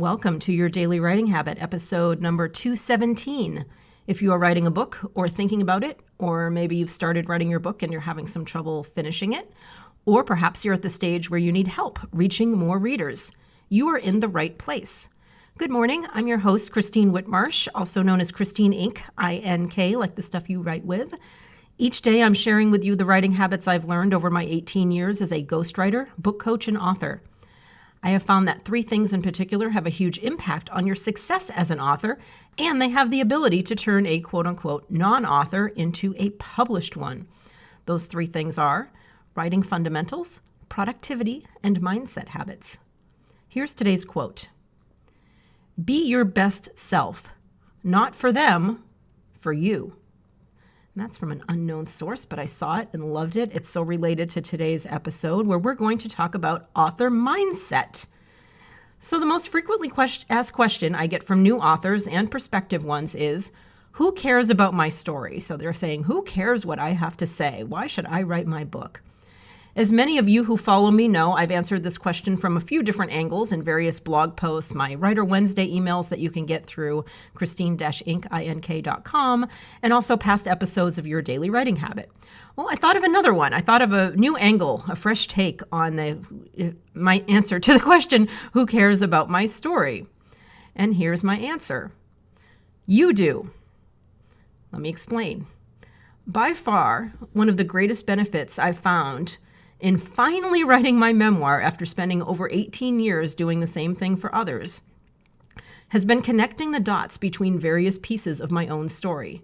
Welcome to your Daily Writing Habit, episode number 217. If you are writing a book or thinking about it, or maybe you've started writing your book and you're having some trouble finishing it, or perhaps you're at the stage where you need help reaching more readers, you are in the right place. Good morning. I'm your host, Christine Whitmarsh, also known as Christine Inc., I-N-K, like the stuff you write with. Each day I'm sharing with you the writing habits I've learned over my 18 years as a ghostwriter, book coach, and author. I have found that three things in particular have a huge impact on your success as an author, and they have the ability to turn a quote-unquote non-author into a published one. Those three things are writing fundamentals, productivity, and mindset habits. Here's today's quote. Be your best self, not for them, for you. And that's from an unknown source, but I saw it and loved it. It's so related to today's episode where we're going to talk about author mindset. So the most frequently asked question I get from new authors and prospective ones is, who cares about my story? So they're saying, who cares what I have to say? Why should I write my book? As many of you who follow me know, I've answered this question from a few different angles in various blog posts, my Writer Wednesday emails that you can get through christine-ink.com, and also past episodes of Your Daily Writing Habit. Well, I thought of another one. I thought of a new angle, a fresh take on my answer to the question, who cares about my story? And here's my answer. You do. Let me explain. By far, one of the greatest benefits I've found in finally writing my memoir after spending over 18 years doing the same thing for others has been connecting the dots between various pieces of my own story.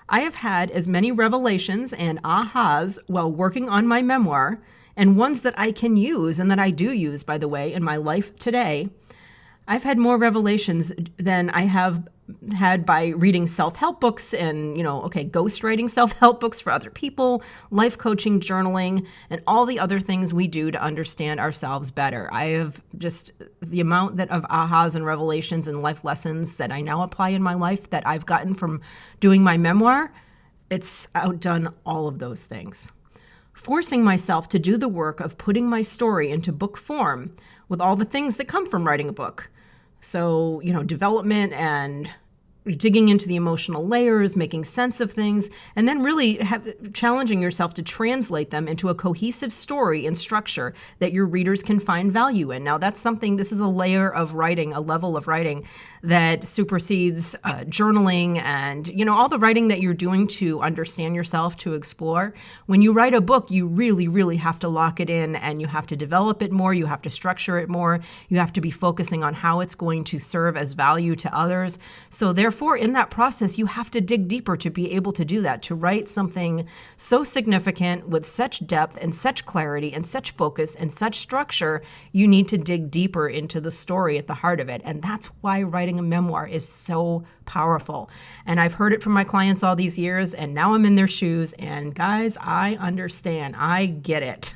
I have had as many revelations and ahas while working on my memoir, and ones that I can use, and that I do use, by the way, in my life today. I've had more revelations than I have had by reading self-help books and, ghostwriting self-help books for other people, life coaching, journaling, and all the other things we do to understand ourselves better. I have just the amount of ahas and revelations and life lessons that I now apply in my life that I've gotten from doing my memoir. It's outdone all of those things. Forcing myself to do the work of putting my story into book form with all the things that come from writing a book. So, development and digging into the emotional layers, making sense of things, and then really challenging yourself to translate them into a cohesive story and structure that your readers can find value in. Now, this is a layer of writing, a level of writing that supersedes journaling and, all the writing that you're doing to understand yourself, to explore. When you write a book, you really, really have to lock it in, and you have to develop it more. You have to structure it more. You have to be focusing on how it's going to serve as value to others. So therefore, in that process, you have to dig deeper to be able to do that, to write something so significant with such depth and such clarity and such focus and such structure. You need to dig deeper into the story at the heart of it. And that's why writing a memoir is so powerful. And I've heard it from my clients all these years, and now I'm in their shoes. And guys, I understand. I get it.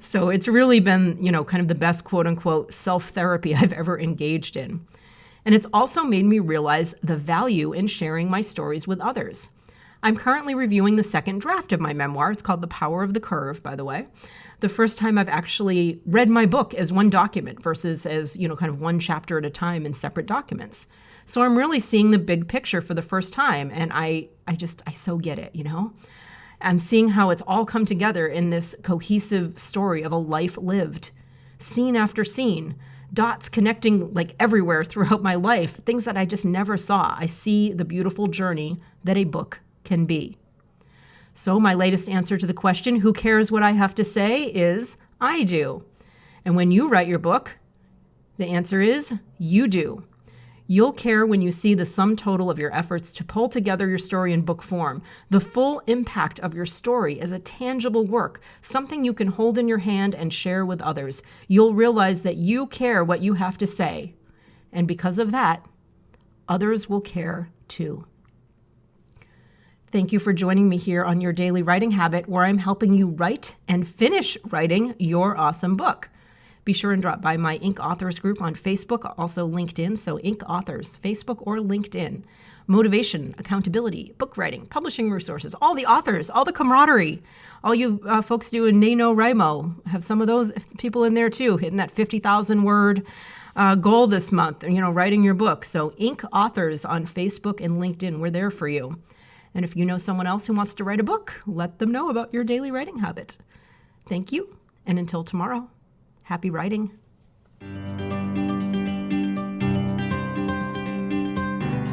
So it's really been, kind of the best quote unquote self-therapy I've ever engaged in. And it's also made me realize the value in sharing my stories with others. I'm currently reviewing the second draft of my memoir. It's called The Power of the Curve, by the way. The first time I've actually read my book as one document versus as, kind of one chapter at a time in separate documents. So I'm really seeing the big picture for the first time. And I so get it, I'm seeing how it's all come together in this cohesive story of a life lived, scene after scene, dots connecting like everywhere throughout my life, things that I just never saw. I see the beautiful journey that a book can be. So my latest answer to the question, who cares what I have to say, is I do. And when you write your book, the answer is you do. You'll care when you see the sum total of your efforts to pull together your story in book form, the full impact of your story as a tangible work, something you can hold in your hand and share with others. You'll realize that you care what you have to say. And because of that, others will care too. Thank you for joining me here on Your Daily Writing Habit, where I'm helping you write and finish writing your awesome book. Be sure and drop by my Ink Authors group on Facebook, also LinkedIn, so Ink Authors, Facebook or LinkedIn. Motivation, accountability, book writing, publishing resources, all the authors, all the camaraderie. All you folks doing NaNoWriMo have some of those people in there too, hitting that 50,000 word goal this month, writing your book. So Inc. Authors on Facebook and LinkedIn, we're there for you. And if you know someone else who wants to write a book, let them know about your daily writing habit. Thank you. And until tomorrow, happy writing.